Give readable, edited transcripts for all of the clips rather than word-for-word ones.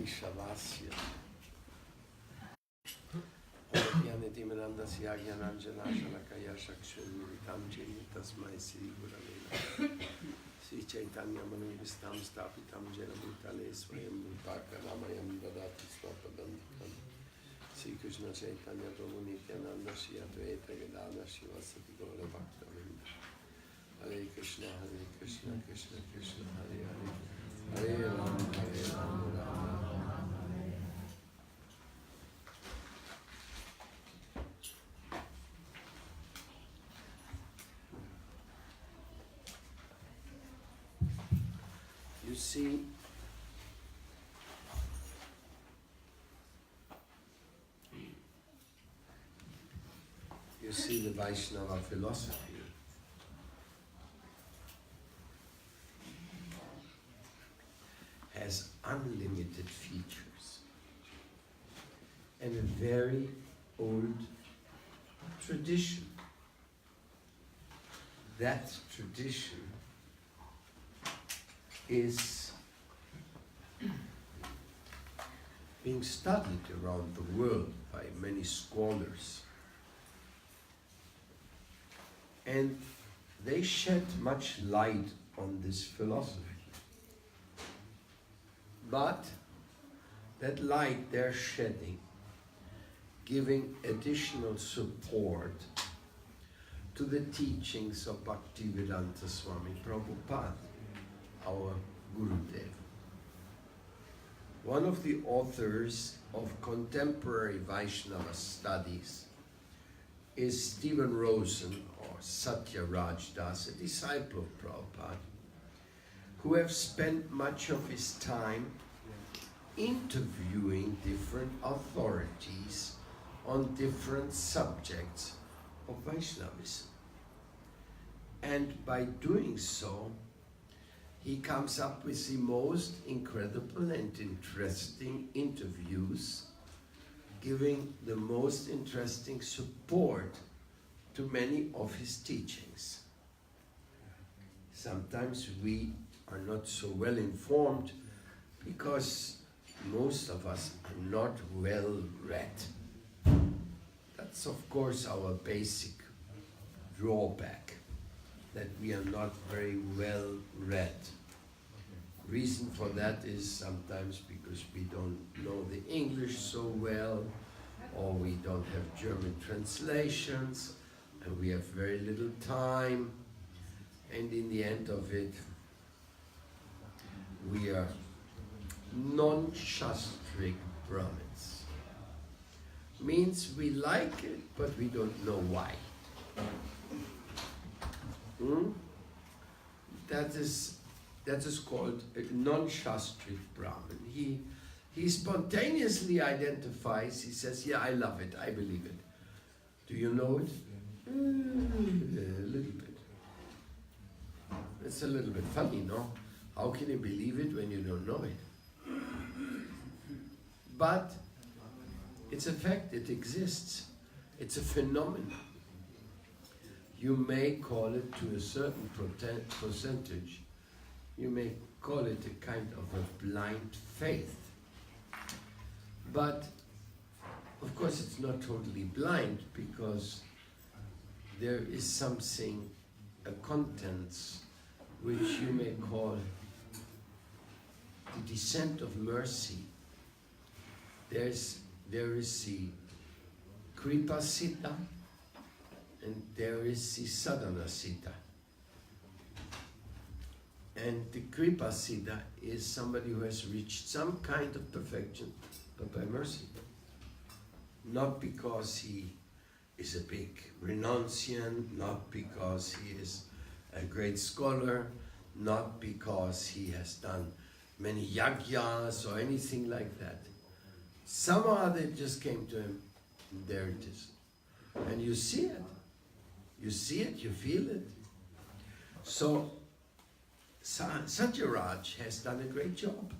Shavasya. Yanitimananda Syagyananjana Shalakaya Shakshunitam Chini Tasmai Sri Gurave Sri Chaitanya Manovistam Stapitam Jena Bhutale Swayam Bhutaka Dadati Swapadantikam Sri Krishna Chaitanya Prabhu Nityananda Shri Advaita Gadada Shivasati Gaura Bhaktavinda Hare Krishna Krishna Krishna Hare Hare Hare Ram Ram Ram. You see the Vaishnava philosophy has unlimited features and a very old tradition. That tradition is being studied around the world by many scholars. And they shed much light on this philosophy. But that light they're shedding, giving additional support to the teachings of Bhaktivedanta Swami Prabhupada, our Gurudev. One of the authors of contemporary Vaishnava studies is Stephen Rosen, or Satya Raj Das, a disciple of Prabhupada, who have spent much of his time interviewing different authorities on different subjects of Vaishnavism. And by doing so, he comes up with the most incredible and interesting interviews, giving the most interesting support to many of his teachings. Sometimes we are not so well informed because most of us are not well read. That's of course our basic drawback, that we are not very well read. Reason for that is sometimes because we don't know the English so well, or we don't have German translations, and we have very little time, and in the end of it, we are non-shastric Brahmins. Means we like it, but we don't know why. That is called a non-shastric Brahmin. He spontaneously identifies, he says, yeah, I love it, I believe it. Do you know it? A little bit. It's a little bit funny, no? How can you believe it when you don't know it? But it's a fact, it exists. It's a phenomenon. You may call it, to a certain percentage, you may call it a kind of a blind faith. But of course it's not totally blind, because there is something, a contents, which you may call the descent of mercy. There is the Kripa Siddha, and there is the Sadhana Siddha. And the Kripa Siddha is somebody who has reached some kind of perfection, but by mercy. Not because he is a big renunciant, not because he is a great scholar, not because he has done many yagyas or anything like that. Somehow they just came to him, and there it is. And you see it. You see it, you feel it. So Satyaraj has done a great job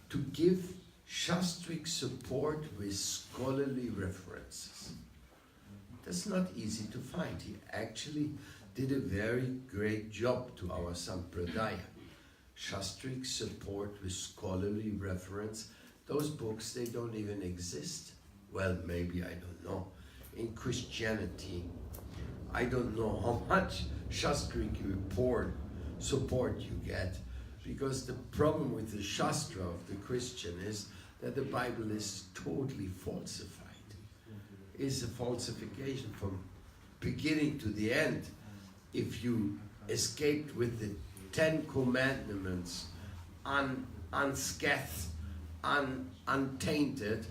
to give shastric support with scholarly references. That's not easy to find. He actually did a very great job to our Sampradaya. Shastric support with scholarly reference those books, they don't even exist. Well, maybe, I don't know. In Christianity, I don't know how much Shastric support you get, because the problem with the Shastra of the Christian is that the Bible is totally falsified. It's a falsification from beginning to the end. If you escaped with the 10 Commandments unscathed, untainted,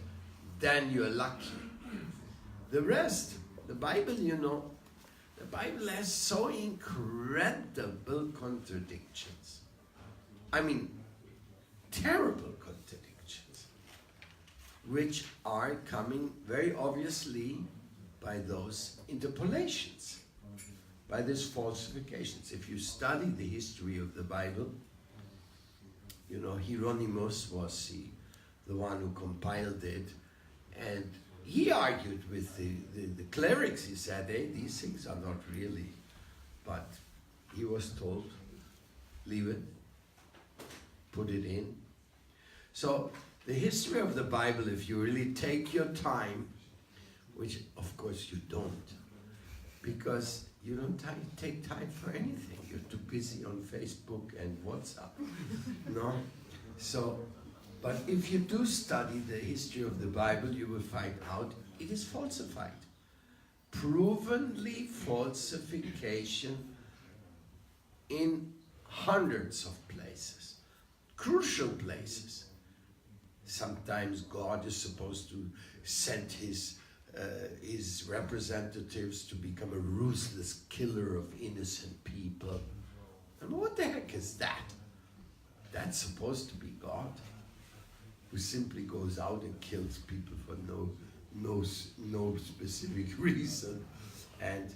then you're lucky. The rest, the Bible, the Bible has so incredible contradictions. I mean, terrible contradictions, which are coming very obviously by those interpolations, by these falsifications. If you study the history of the Bible, Hieronymus was the one who compiled it, and he argued with the clerics. He said, hey, these things are not really, but he was told, leave it, put it in. So the history of the Bible, if you really take your time, which of course you don't, because you don't take time for anything. You're too busy on Facebook and WhatsApp. No? So, but if you do study the history of the Bible, you will find out it is falsified. Provenly falsification in hundreds of places. Crucial places. Sometimes God is supposed to send his representatives to become a ruthless killer of innocent people. And what the heck is that? That's supposed to be God, who simply goes out and kills people for no specific reason. And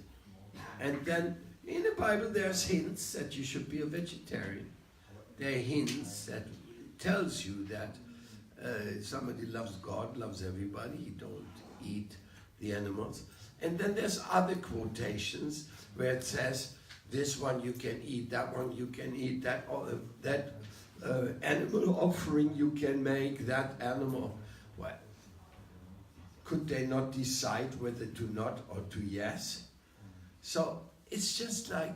then in the Bible there's hints that you should be a vegetarian. There are hints that tells you that somebody loves God, loves everybody, he don't eat the animals. And then there's other quotations where it says, this one you can eat, that one you can eat, that animal offering you can make, that animal. Well, could they not decide whether to not or to yes? So it's just like,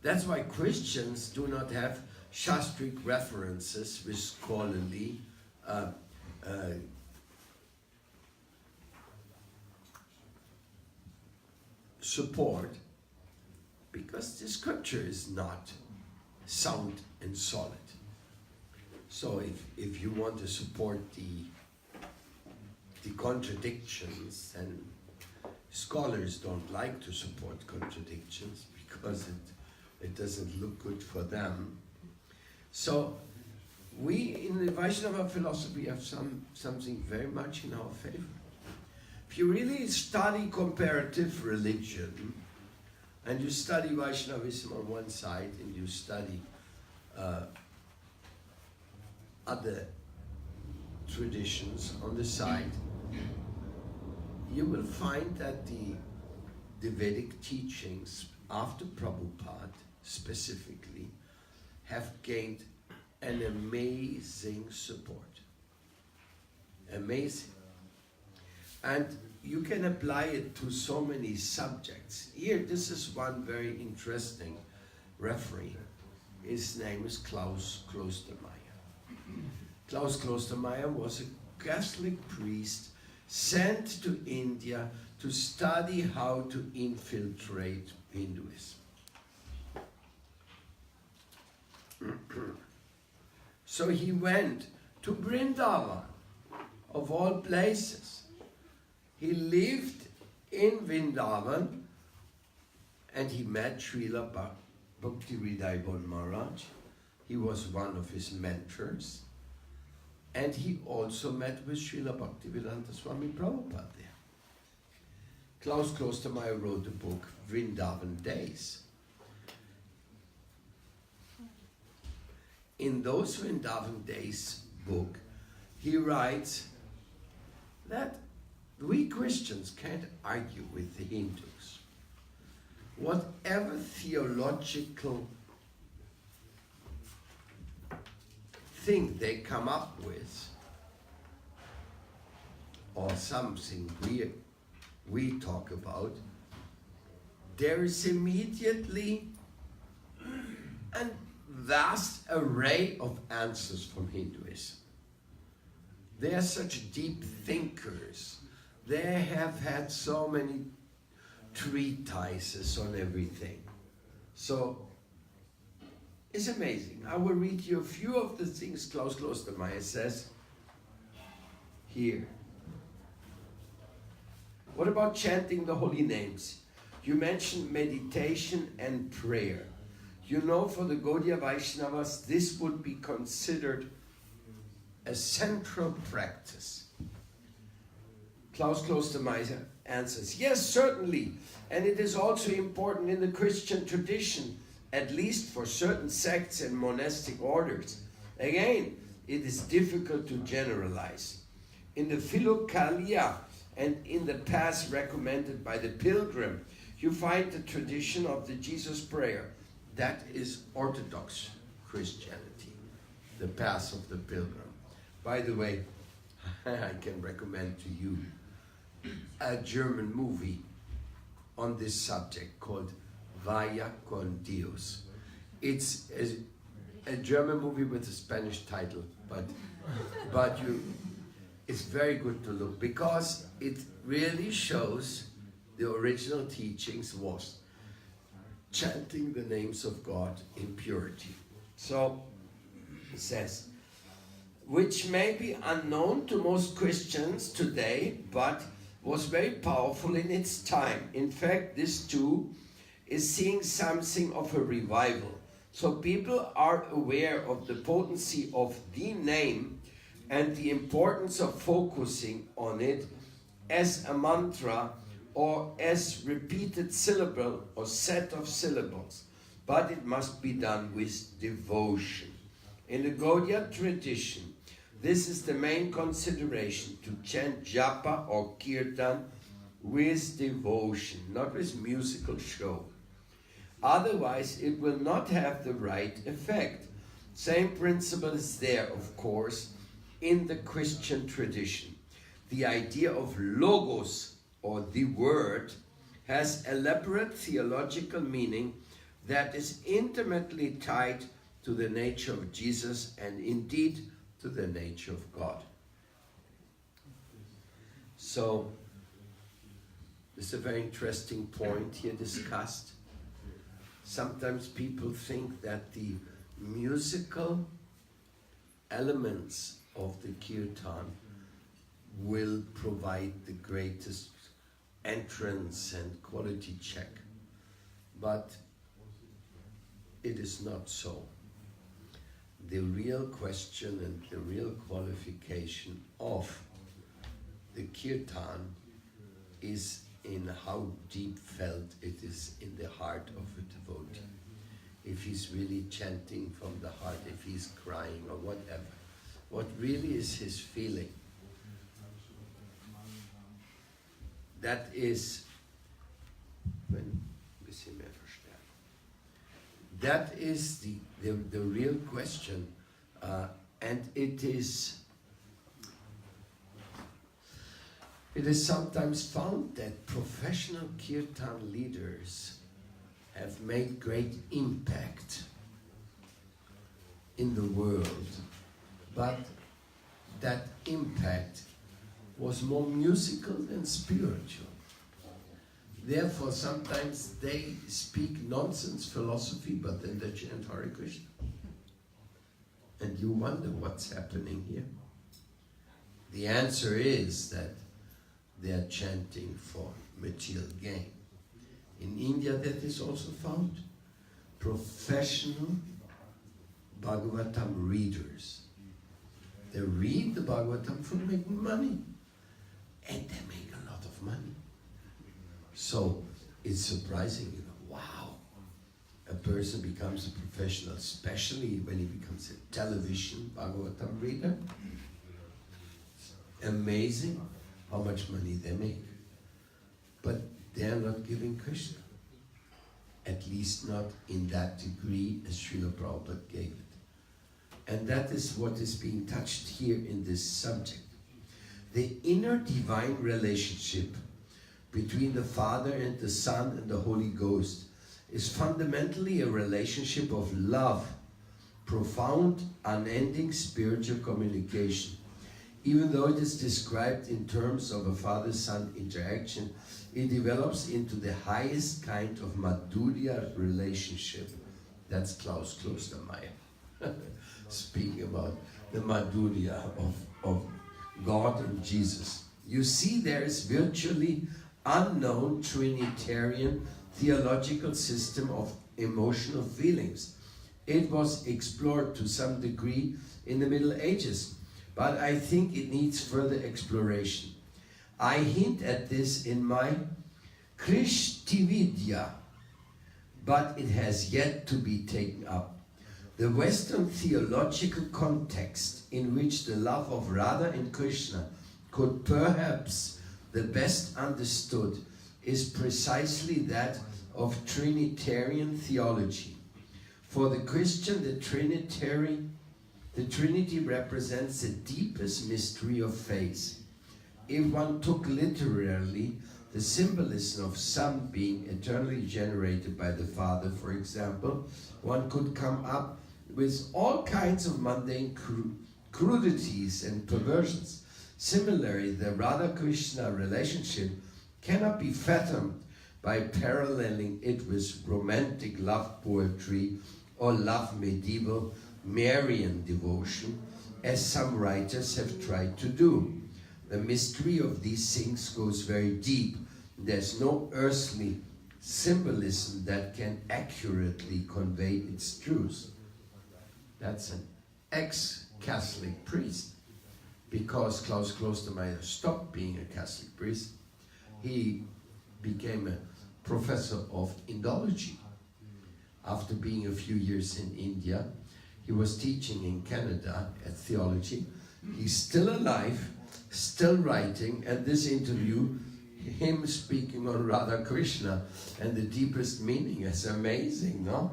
that's why Christians do not have Shastric references with scholarly support, because the scripture is not sound and solid. So if you want to support the contradictions, and scholars don't like to support contradictions because it doesn't look good for them. So we in the Vaishnava philosophy have something very much in our favor. If you really study comparative religion, and you study Vaishnavism on one side, and you study other traditions on the side, you will find that the Vedic teachings after Prabhupada specifically have gained an amazing support. Amazing. And you can apply it to so many subjects. Here, this is one very interesting referee. His name is Klaus Klostermaier. Klaus Klostermaier was a Catholic priest sent to India to study how to infiltrate Hinduism. So he went to Vrindavan, of all places. He lived in Vrindavan, and he met Srila Bhaktivedanta Maharaj. He was one of his mentors. And he also met with Srila Bhaktivedanta Swami Prabhupada there. Klaus Klostermaier wrote the book Vrindavan Days. In those Vrindavan Days book, he writes that we Christians can't argue with the Hindus. Whatever theological thing they come up with, or something we talk about, there is immediately a vast array of answers from Hinduism. They are such deep thinkers. They have had so many treatises on everything. So it's amazing. I will read you a few of the things Klaus Klostermeier says here. What about chanting the holy names? You mentioned meditation and prayer. You know, for the Gaudiya Vaishnavas, this would be considered a central practice. Klaus Klostermeier answers, yes, certainly. And it is also important in the Christian tradition, at least for certain sects and monastic orders. Again, it is difficult to generalize. In the Philokalia and in the paths recommended by the pilgrim, you find the tradition of the Jesus prayer. That is Orthodox Christianity, the path of the pilgrim. By the way, I can recommend to you a German movie on this subject called Vaya con Dios. It's a German movie with a Spanish title, but it's very good to look, because it really shows the original teachings was chanting the names of God in purity. So it says, which may be unknown to most Christians today, but was very powerful in its time. In fact, this too is seeing something of a revival. So people are aware of the potency of the name and the importance of focusing on it as a mantra or as repeated syllable or set of syllables. But it must be done with devotion. In the Gaudiya tradition, this is the main consideration, to chant japa or kirtan with devotion, not with musical show. Otherwise, it will not have the right effect. Same principle is there, of course, in the Christian tradition. The idea of logos, or the word, has elaborate theological meaning that is intimately tied to the nature of Jesus and indeed to the nature of God. So, this is a very interesting point here discussed. Sometimes people think that the musical elements of the kirtan will provide the greatest entrance and quality check. But it is not so. The real question and the real qualification of the kirtan is in how deep felt it is in the heart of a devotee. If he's really chanting from the heart, if he's crying or whatever. What really is his feeling? That is, that is the real question, and it is sometimes found that professional kirtan leaders have made great impact in the world, but that impact was more musical than spiritual. Therefore, sometimes they speak nonsense philosophy, but then they chant Hare Krishna. And you wonder what's happening here. The answer is that they are chanting for material gain. In India, that is also found. Professional Bhagavatam readers. They read the Bhagavatam for making money. And they make a lot of money. So it's surprising, wow, a person becomes a professional, especially when he becomes a television Bhagavatam reader. Amazing how much money they make. But they are not giving Krishna. At least not in that degree as Srila Prabhupada gave it. And that is what is being touched here in this subject. The inner divine relationship between the Father and the Son and the Holy Ghost is fundamentally a relationship of love, profound, unending spiritual communication. Even though it is described in terms of a father-son interaction, it develops into the highest kind of Madhurya relationship. That's Klaus Klostermaier speaking about the Madhurya of God and Jesus. You see, there is virtually unknown Trinitarian theological system of emotional feelings. It was explored to some degree in the Middle Ages, but I think it needs further exploration. I hint at this in my Krishtividya, but it has yet to be taken up. The Western theological context in which the love of Radha and Krishna could perhaps the best understood is precisely that of Trinitarian theology. For the Christian, the Trinity represents the deepest mystery of faith. If one took literally the symbolism of Son being eternally generated by the Father, for example, one could come up with all kinds of mundane crudities and perversions. Similarly, the Radha-Krishna relationship cannot be fathomed by paralleling it with romantic love poetry or love medieval Marian devotion, as some writers have tried to do. The mystery of these things goes very deep. There's no earthly symbolism that can accurately convey its truth. That's an ex-Catholic priest. Because Klaus Klostermaier stopped being a Catholic priest, he became a professor of Indology. After being a few years in India, he was teaching in Canada at theology. He's still alive, still writing, and this interview, him speaking on Radha Krishna and the deepest meaning, is amazing, no?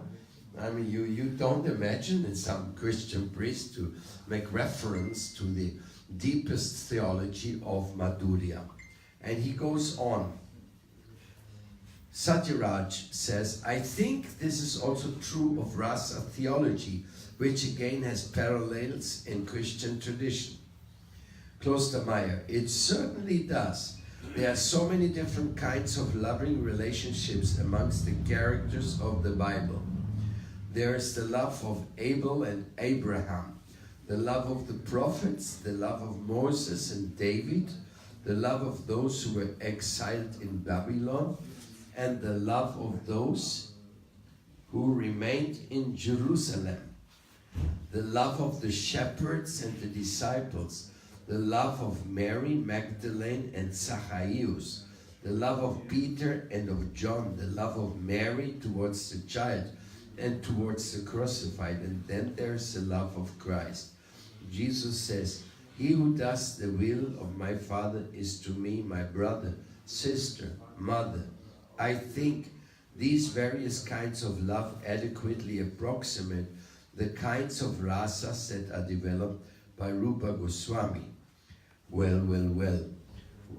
I mean, you don't imagine in some Christian priest to make reference to the deepest theology of Madhurya. And he goes on. Satyaraj says, I think this is also true of rasa theology, which again has parallels in Christian tradition. Klostermaier, it certainly does. There are so many different kinds of loving relationships amongst the characters of the Bible. There is the love of Abel and Abraham, the love of the prophets, the love of Moses and David, the love of those who were exiled in Babylon, and the love of those who remained in Jerusalem, the love of the shepherds and the disciples, the love of Mary Magdalene and Zacharias, the love of Peter and of John, the love of Mary towards the child and towards the crucified, and then there's the love of Christ. Jesus says, he who does the will of my Father is to me my brother, sister, mother. I think these various kinds of love adequately approximate the kinds of rasas that are developed by Rupa Goswami. Well.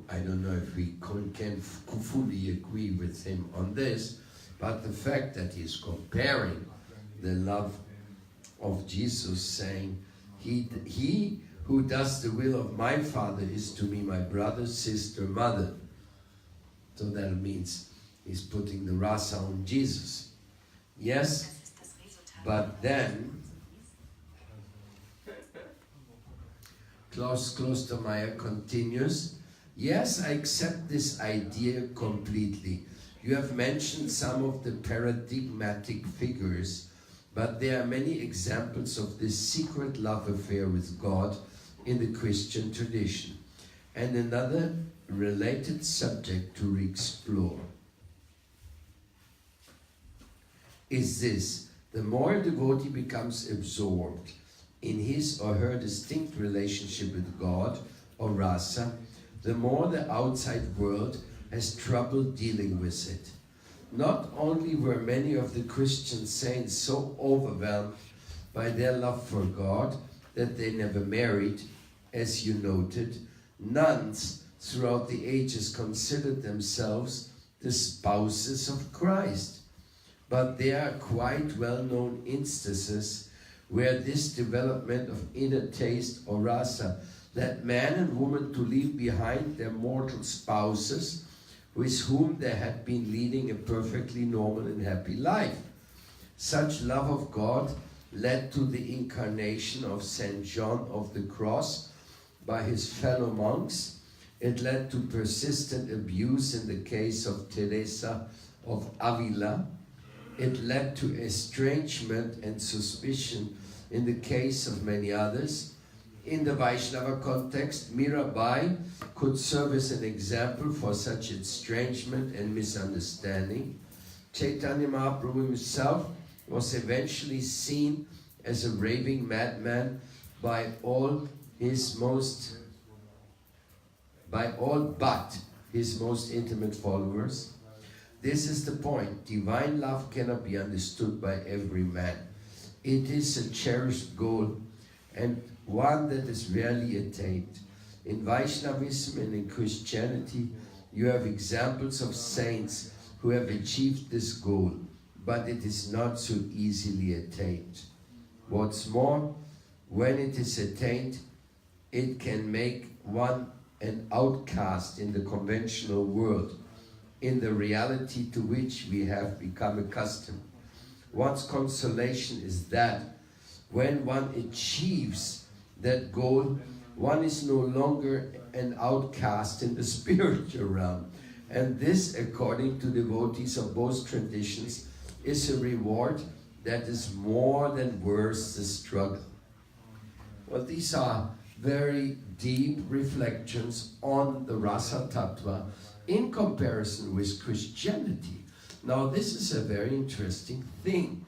I don't know if we can fully agree with him on this, but the fact that he's comparing the love of Jesus, saying, he who does the will of my Father is to me my brother, sister, mother. So that means he's putting the rasa on Jesus. Yes, but then Klaus Klostermaier continues, yes, I accept this idea completely. You have mentioned some of the paradigmatic figures, but there are many examples of this secret love affair with God in the Christian tradition. And another related subject to explore is this: the more a devotee becomes absorbed in his or her distinct relationship with God or rasa, the more the outside world has trouble dealing with it. Not only were many of the Christian saints so overwhelmed by their love for God that they never married. As you noted, nuns throughout the ages considered themselves the spouses of Christ. But there are quite well-known instances where this development of inner taste or rasa led man and woman to leave behind their mortal spouses with whom they had been leading a perfectly normal and happy life. Such love of God led to the incarnation of St. John of the Cross by his fellow monks. It led to persistent abuse in the case of Teresa of Avila. It led to estrangement and suspicion in the case of many others. In the Vaishnava context, Mirabai could serve as an example for such estrangement and misunderstanding. Chaitanya Mahaprabhu himself was eventually seen as a raving madman by all but his most intimate followers. This is the point. Divine love cannot be understood by every man. It is a cherished goal and one that is rarely attained. In Vaishnavism and in Christianity, you have examples of saints who have achieved this goal, but it is not so easily attained. What's more, when it is attained, it can make one an outcast in the conventional world, in the reality to which we have become accustomed. One's consolation is that when one achieves that goal, one is no longer an outcast in the spiritual realm. And this, according to devotees of both traditions, is a reward that is more than worth the struggle. Well, these are very deep reflections on the Rasa Tattva in comparison with Christianity. Now, this is a very interesting thing.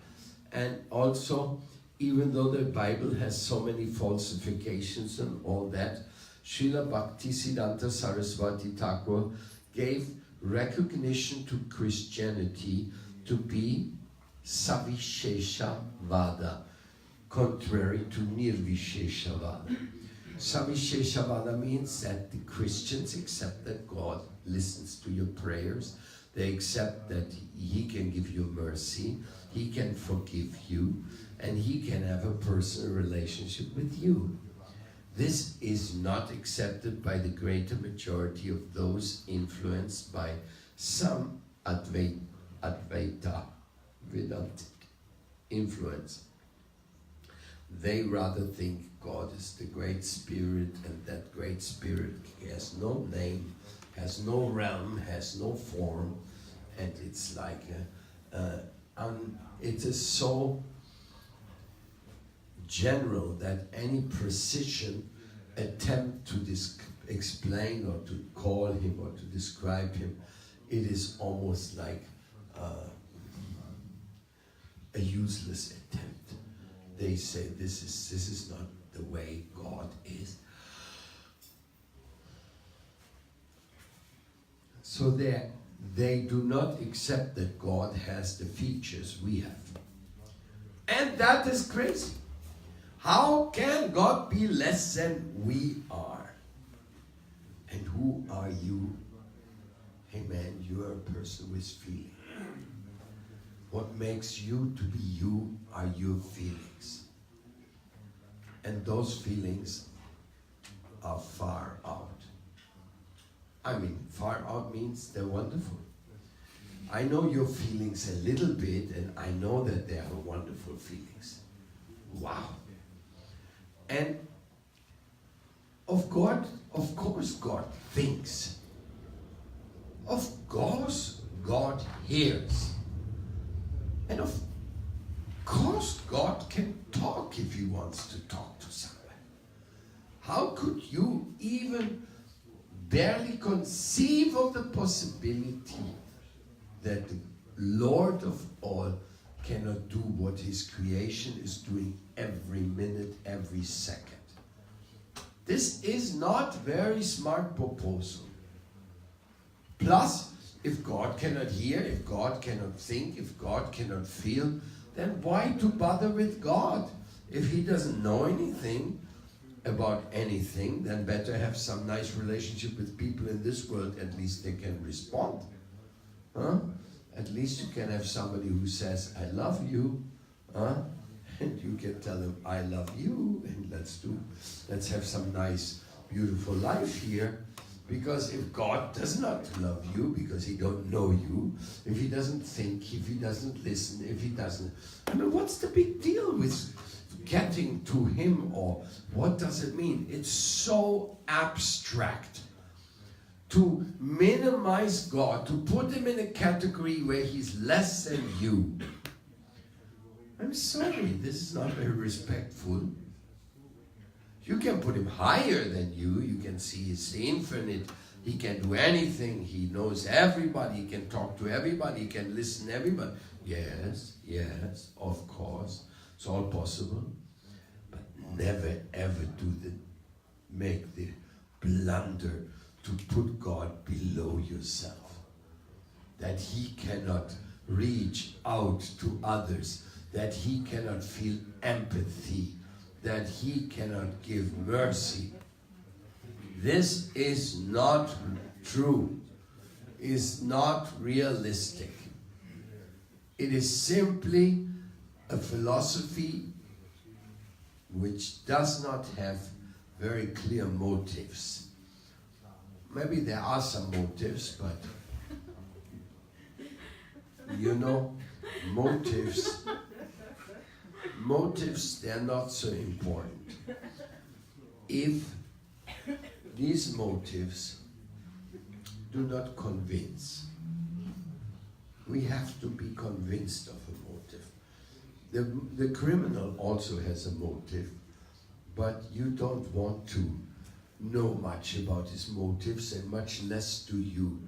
And also, even though the Bible has so many falsifications and all that, Srila Bhaktisiddhanta Saraswati Thakur gave recognition to Christianity to be Savishesha Vada, contrary to Nirvishesha Vada. Savishesha Vada means that the Christians accept that God listens to your prayers. They accept that He can give you mercy, He can forgive you, and He can have a personal relationship with you. This is not accepted by the greater majority of those influenced by some Advaita Vedantic influence. They rather think God is the Great Spirit, and that Great Spirit has no name, has no realm, has no form, and it's like it is so general that any precision attempt to explain or to call Him or to describe Him, it is almost like a useless attempt. They say this is not the way God is. So they do not accept that God has the features we have. And that is crazy. How can God be less than we are? And who are you? Hey man, you are a person with feeling. What makes you to be you are your feelings. And those feelings are far out. I mean, far out means they're wonderful. I know your feelings a little bit, and I know that they are wonderful feelings. Wow. And of course God thinks. Of course God hears. And of course God can talk if He wants to talk to someone. How could you even barely conceive of the possibility that the Lord of all cannot do what His creation is doing every minute, every second? This is not very smart proposal. Plus, if God cannot hear, if God cannot think, if God cannot feel, then why to bother with God? If he doesn't know anything about anything, then better have some nice relationship with people in this world. At least they can respond. Huh? At least you can have somebody who says, I love you. Huh? And you can tell them, I love you. And let's have some nice, beautiful life here. Because if God does not love you, because he don't know you, if he doesn't think, if he doesn't listen, if he doesn't... I mean, what's the big deal with getting to him, or what does it mean? It's so abstract. To minimize God, to put him in a category where he's less than you. I'm sorry, this is not very respectful. You can put him higher than you. You can see he's infinite. He can do anything. He knows everybody. He can talk to everybody. He can listen to everybody. Yes, yes, of course. It's all possible. But never ever make the blunder to put God below yourself. That he cannot reach out to others. That he cannot feel empathy. That he cannot give mercy. This is not true. Is not realistic. It is simply a philosophy which does not have very clear motives. Maybe there are some motives, but you know, motives, they're not so important. If these motives do not convince, we have to be convinced of a motive. The criminal also has a motive, but you don't want to know much about his motives, and much less do you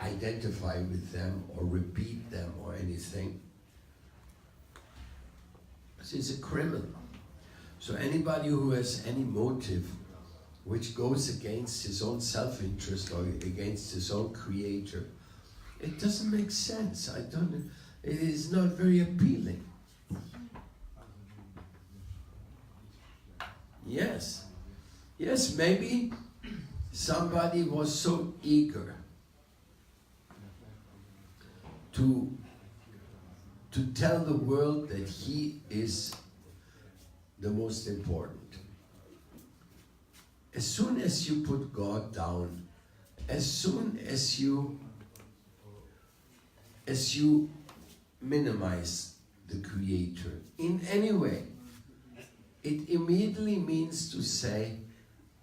identify with them or repeat them or anything. He's a criminal. So anybody who has any motive which goes against his own self-interest or against his own creator, it doesn't make sense. It is not very appealing. Yes. Yes, maybe somebody was so eager to tell the world that he is the most important. As soon as you put God down, as soon as you minimize the Creator in any way, it immediately means to say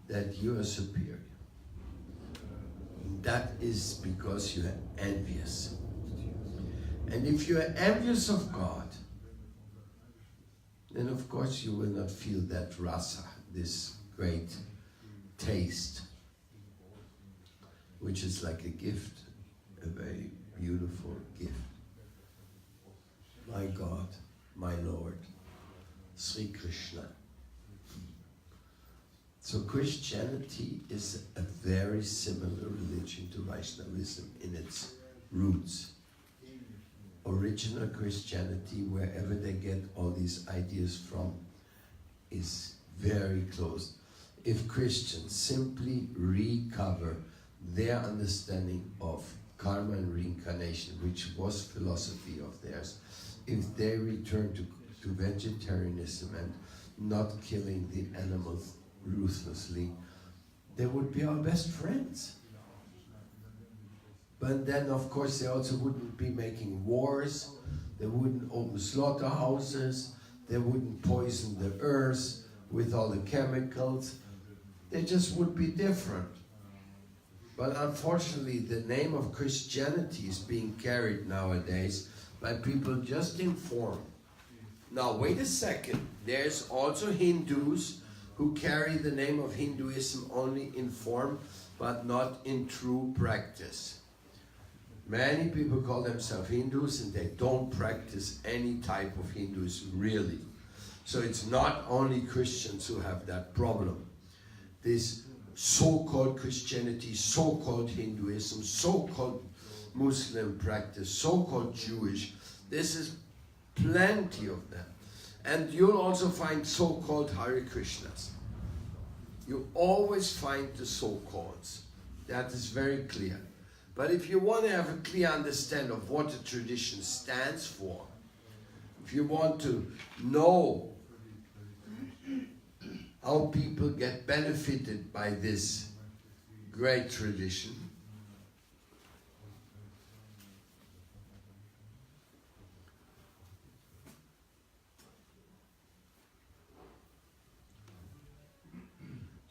that you are superior. That is because you are envious. And if you are envious of God, then of course you will not feel that rasa, this great taste, which is like a gift, a very beautiful gift. My God, my Lord, Sri Krishna. So Christianity is a very similar religion to Vaishnavism in its roots. Original Christianity, wherever they get all these ideas from, is very close. If Christians simply recover their understanding of karma and reincarnation, which was philosophy of theirs, if they return to vegetarianism and not killing the animals ruthlessly, they would be our best friends. But then, of course, they also wouldn't be making wars, they wouldn't open slaughterhouses, they wouldn't poison the earth with all the chemicals. They just would be different. But unfortunately, the name of Christianity is being carried nowadays by people just informed. Now, wait a second. There's also Hindus who carry the name of Hinduism only in form, but not in true practice. Many people call themselves Hindus and they don't practice any type of Hinduism, really. So it's not only Christians who have that problem. This so-called Christianity, so-called Hinduism, so-called Muslim practice, so-called Jewish, this is plenty of them. And you'll also find so-called Hare Krishnas. You always find the so-calls. That is very clear. But if you want to have a clear understanding of what the tradition stands for, if you want to know how people get benefited by this great tradition,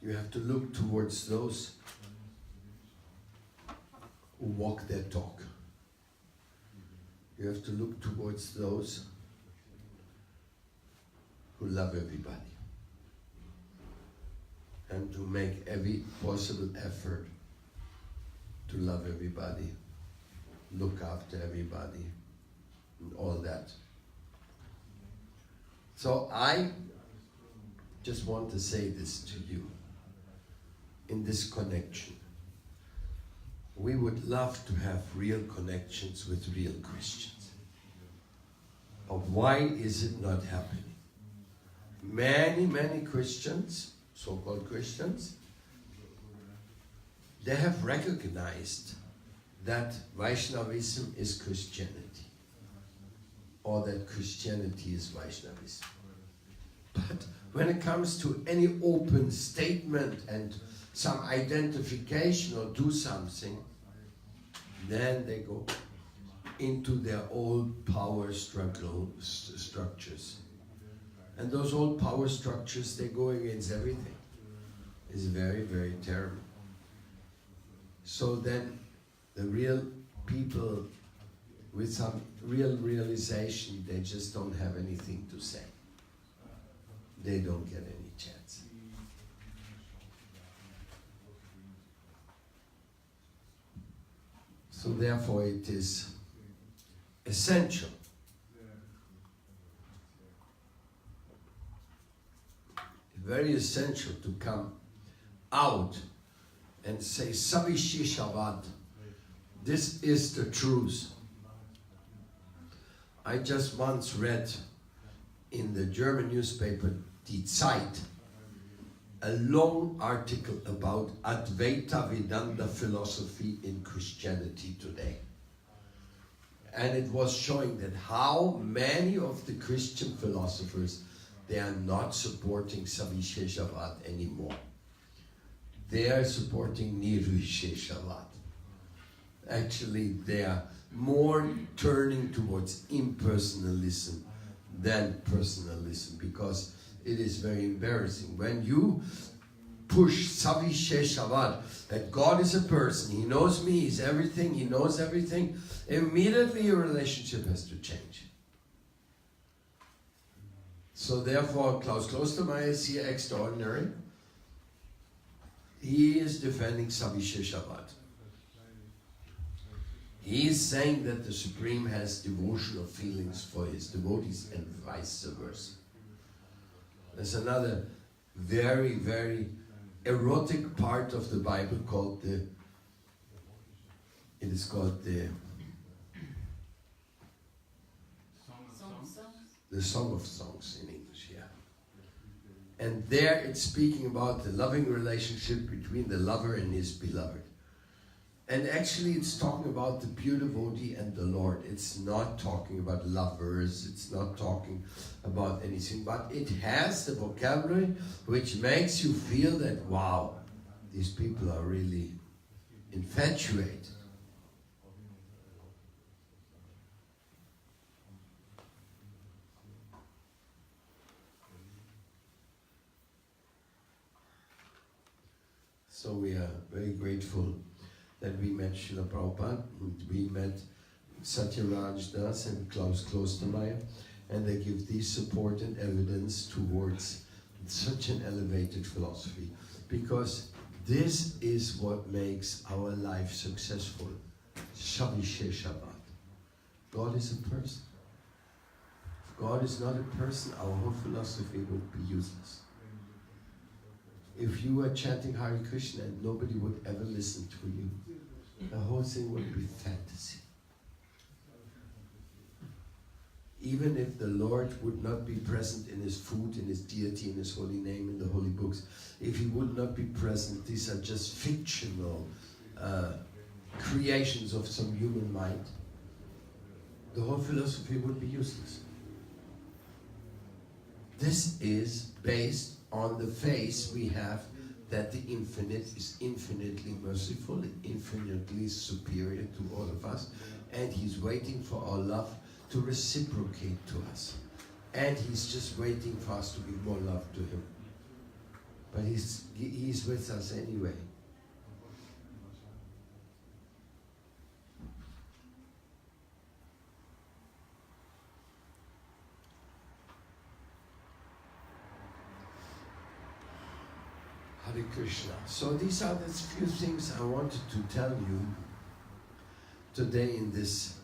you have to look towards those who walk their talk. You have to look towards those who love everybody and to make every possible effort to love everybody, look after everybody, and all that. So I just want to say this to you. In this connection, we would love to have real connections with real Christians. But why is it not happening? Many Christians, so-called Christians, they have recognized that Vaishnavism is Christianity, or that Christianity is Vaishnavism. But when it comes to any open statement and some identification or do something, then they go into their old power structures. And those old power structures, they go against everything. It's very terrible. So then the real people with some real realization, they just don't have anything to say. They don't get any chance. So therefore it is essential very essential to come out and say Savisheshavad. This is the truth. I just once read in the German newspaper Die Zeit a long article about Advaita Vedanta philosophy in Christianity today. And it was showing that how many of the Christian philosophers, they are not supporting Savisheshavad anymore. They are supporting Nirvisheshavad. Actually, they are more turning towards impersonalism than personalism, because it is very embarrassing. When you push Savisheshavad, that God is a person, He knows me, He's everything, He knows everything, immediately your relationship has to change. So therefore, Klaus Klostermeier is here extraordinary. He is defending Savisheshavad. He is saying that the Supreme has devotional feelings for His devotees and vice versa. There's another very erotic part of the Bible called the Song of Songs in English, yeah. And there it's speaking about the loving relationship between the lover and his beloved. And actually it's talking about the pure devotee and the Lord. It's not talking about lovers, it's not talking about anything, but it has the vocabulary which makes you feel that, wow, these people are really infatuated. So we are very grateful that we met Srila Prabhupada, and we met Satyaraj Das and Klaus Klostermeier, and they give this support and evidence towards such an elevated philosophy, because this is what makes our life successful. Savisheshavad. God is a person. If God is not a person, our whole philosophy would be useless. If you were chanting Hare Krishna and nobody would ever listen to you, the whole thing would be fantasy. even if the Lord would not be present in His food, in His deity, in His holy name, in the holy books, if He would not be present, these are just fictional creations of some human mind, the whole philosophy would be useless. This is based on the faith we have that the infinite is infinitely merciful, infinitely superior to all of us, and He's waiting for our love to reciprocate to us. And He's just waiting for us to give more love to Him. But He's with us anyway. Hare Krishna. So these are the few things I wanted to tell you today in this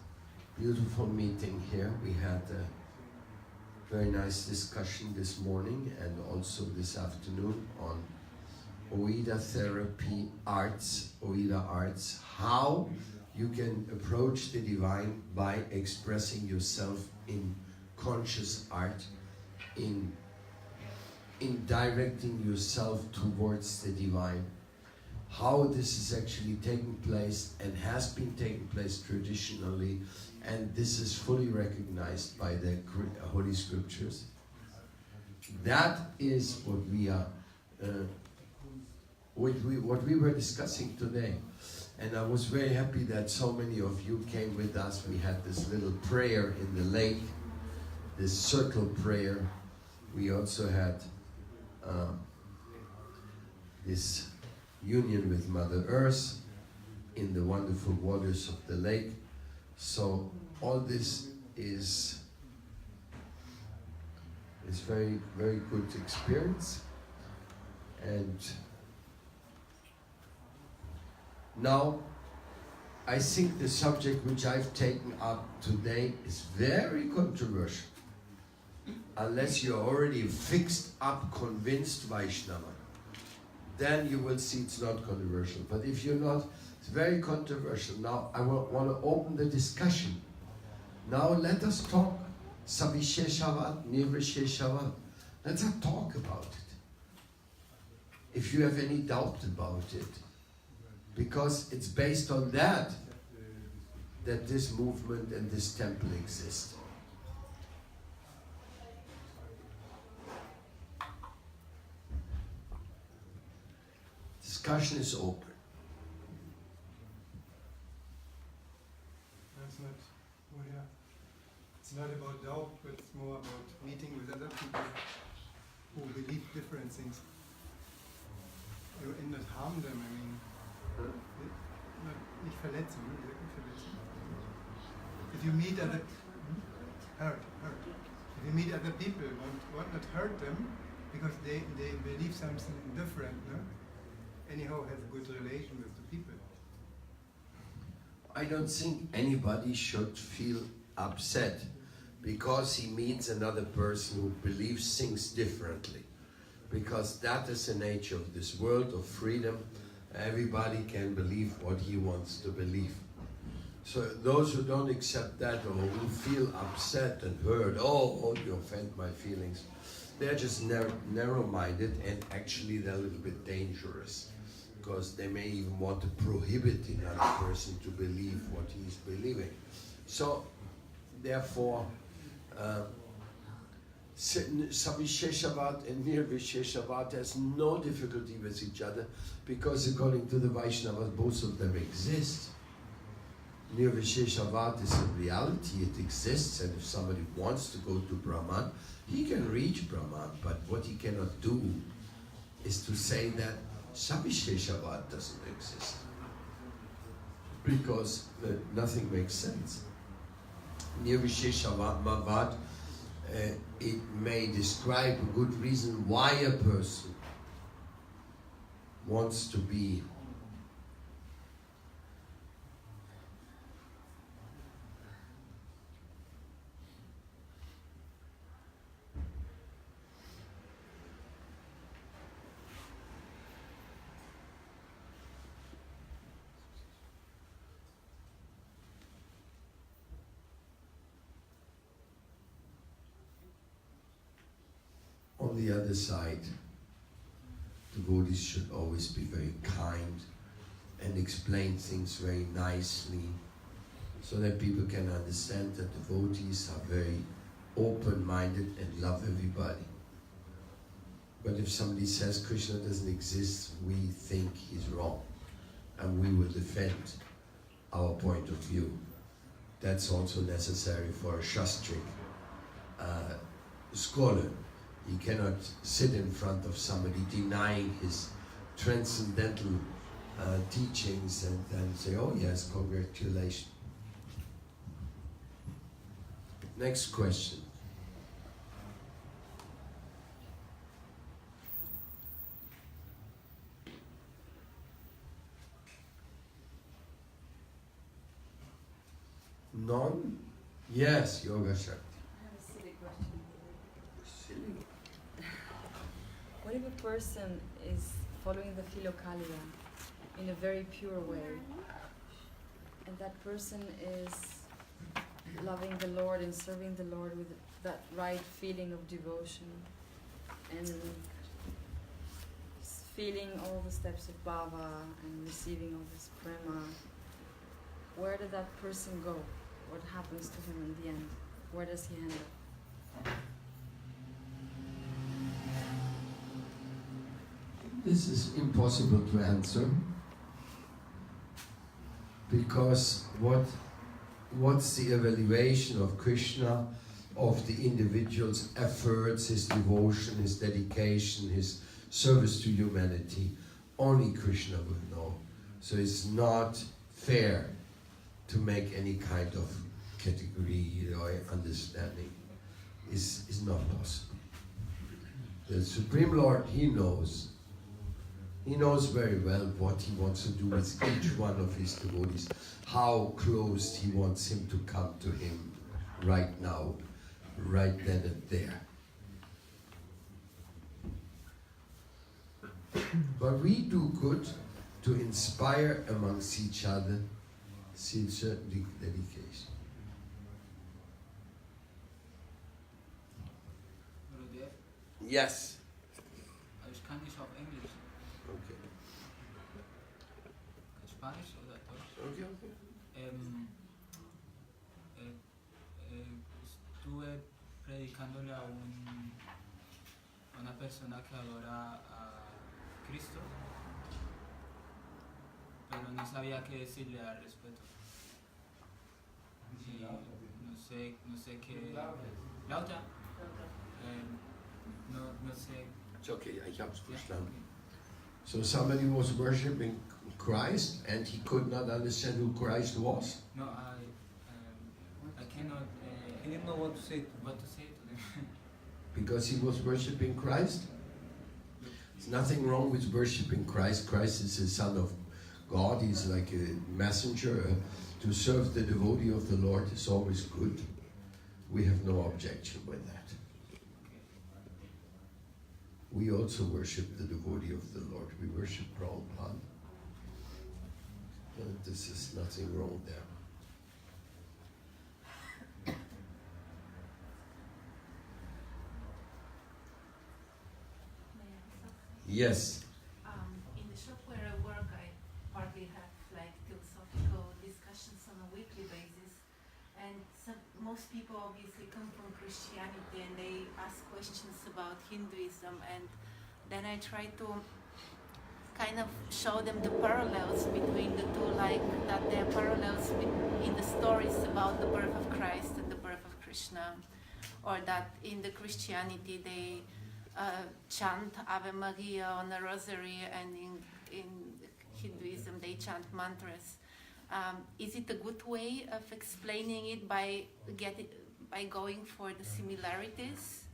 beautiful meeting here. We had a very nice discussion this morning and also this afternoon on Oida therapy arts, Oida arts, how you can approach the divine by expressing yourself in conscious art, in directing yourself towards the divine. How this is actually taking place and has been taking place traditionally, and this is fully recognized by the Holy Scriptures. That is what we are, what we were discussing today. And I was very happy that so many of you came with us. We had this little prayer in the lake, this circle prayer. We also had this union with Mother Earth in the wonderful waters of the lake. So all this is very, very good experience. And now I think the subject which I've taken up today is very controversial. Unless you're already fixed up, convinced Vaishnava, then you will see it's not controversial. But if you're not, it's very controversial. Now I want to open the discussion. Now let us talk. Savisheshavat, Nirvisheshavat. Let's talk about it. If you have any doubt about it. Because it's based on that this movement and this temple exist. Discussion is open. It's not about doubt, but it's more about meeting with other people who believe different things. And not harm them, I mean. Nicht verletzen, nicht verletzen. If you meet other hurt. If you meet other people, want not hurt them because they believe something different, no? Anyhow have a good relation with the people. I don't think anybody should feel upset because he meets another person who believes things differently. Because that is the nature of this world of freedom. Everybody can believe what he wants to believe. So those who don't accept that or who feel upset and hurt, oh, you offend my feelings, they're just narrow-minded, and actually they're a little bit dangerous. Because they may even want to prohibit another person to believe what he's believing. So, therefore, Savisheshavat and Nirvisheshavat has no difficulty with each other, because according to the Vaishnavas, both of them exist. Nirvisheshavat is a reality, it exists, and if somebody wants to go to Brahman, he can reach Brahman, but what he cannot do is to say that Savisheshavat doesn't exist, because nothing makes sense. Nirvisheshavat, it may describe a good reason why a person wants to be on the other side, devotees should always be very kind and explain things very nicely so that people can understand that devotees are very open-minded and love everybody. But if somebody says Krishna doesn't exist, we think he's wrong, and we will defend our point of view. That's also necessary for a Shastric scholar. He cannot sit in front of somebody denying his transcendental teachings and then say, oh yes, congratulations. Next question. None? Yes, Yoga Shakti. I have a silly question. Silly. What if a person is following the Philokalia in a very pure way, and that person is loving the Lord and serving the Lord with that right feeling of devotion and feeling all the steps of Bhava and receiving all this prema? Where did that person go? What happens to him in the end? Where does he end up? This is impossible to answer, because what's the evaluation of Krishna, of the individual's efforts, his devotion, his dedication, his service to humanity? Only Krishna will know. So it's not fair to make any kind of category or understanding. Is not possible. The Supreme Lord, He knows. He knows very well what He wants to do with each one of His devotees, how close He wants him to come to Him right now, right then and there. But we do good to inspire amongst each other certain dedication. Yes. Ich kann nicht auf Englisch. Okay. Spanisch oder Deutsch? Okay, okay. Estuve predicándole a una persona que adora a Cristo, pero no sabía qué decirle al respecto. Y no sé qué. ¿Lauter? No sé. It's okay, ich hab's verstanden. So somebody was worshipping Christ and he could not understand who Christ was? No, I cannot. He didn't know what to say to them. Because he was worshipping Christ? There's nothing wrong with worshipping Christ. Christ is the Son of God. He's like a messenger. To serve the devotee of the Lord is always good. We have no objection with that. We also worship the devotee of the Lord. We worship Prabhupada. This is nothing wrong there. Yes. In the shop where I work, I partly have like philosophical discussions on a weekly basis, and most people obviously come from Christianity and they ask questions about Hinduism, and then I try to kind of show them the parallels between the two, like that there are parallels in the stories about the birth of Christ and the birth of Krishna, or that in the Christianity they chant Ave Maria on a rosary, and in Hinduism they chant mantras. Is it a good way of explaining it by going for the similarities,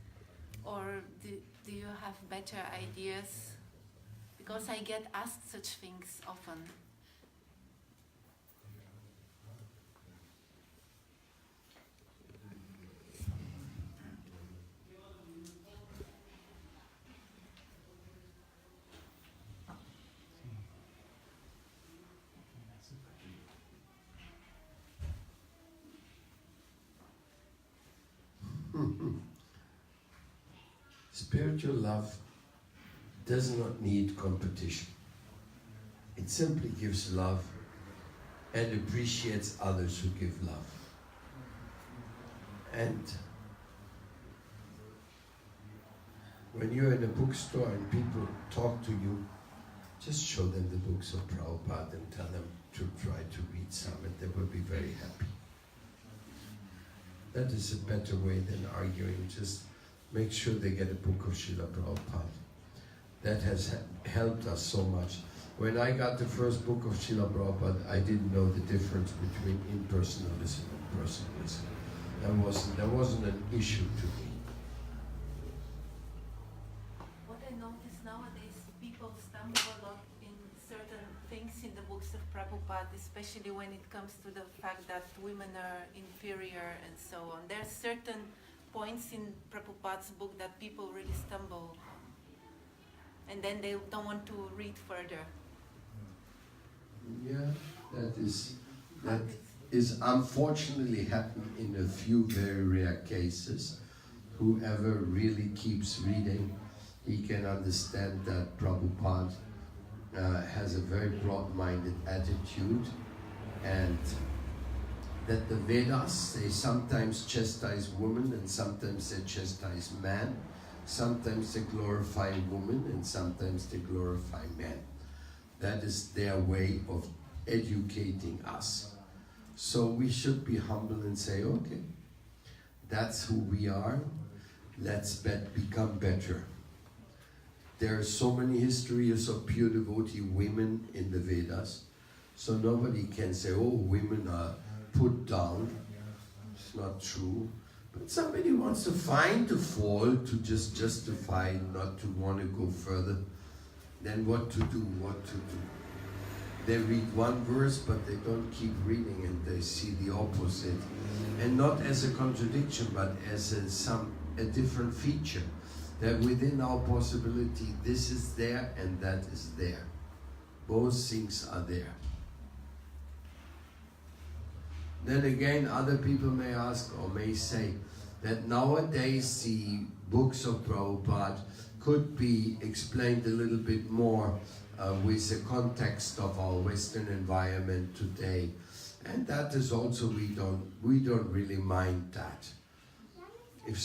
or do you have better ideas? Because I get asked such things often. Spiritual love does not need competition. It simply gives love and appreciates others who give love. And when you're in a bookstore and people talk to you, just show them the books of Prabhupada and tell them to try to read some, and they will be very happy. That is a better way than arguing. Just make sure they get a book of Srila Prabhupada. That has helped us so much. When I got the first book of Srila Prabhupada, I didn't know the difference between impersonalism and personalism. That wasn't an issue to me. What I notice nowadays, people stumble a lot in certain things in the books of Prabhupada, especially when it comes to the fact that women are inferior and so on. There are certain points in Prabhupada's book that people really stumble, and then they don't want to read further. Yeah, that is unfortunately happening in a few very rare cases. Whoever really keeps reading, he can understand that Prabhupada has a very broad-minded attitude, and that the Vedas, they sometimes chastise women and sometimes they chastise man. Sometimes they glorify women and sometimes they glorify men. That is their way of educating us. So we should be humble and say, okay, that's who we are, let's become better. There are so many histories of pure devotee women in the Vedas, so nobody can say, oh, women are put down. It's not true. But somebody wants to find the fault to just justify not to want to go further. Then what to do, They read one verse, but they don't keep reading, and they see the opposite. And not as a contradiction, but as a different feature. That within our possibility, this is there and that is there. Both things are there. Then again, other people may ask or may say that nowadays the books of Prabhupada could be explained a little bit more with the context of our Western environment today, and that is also we don't really mind that. If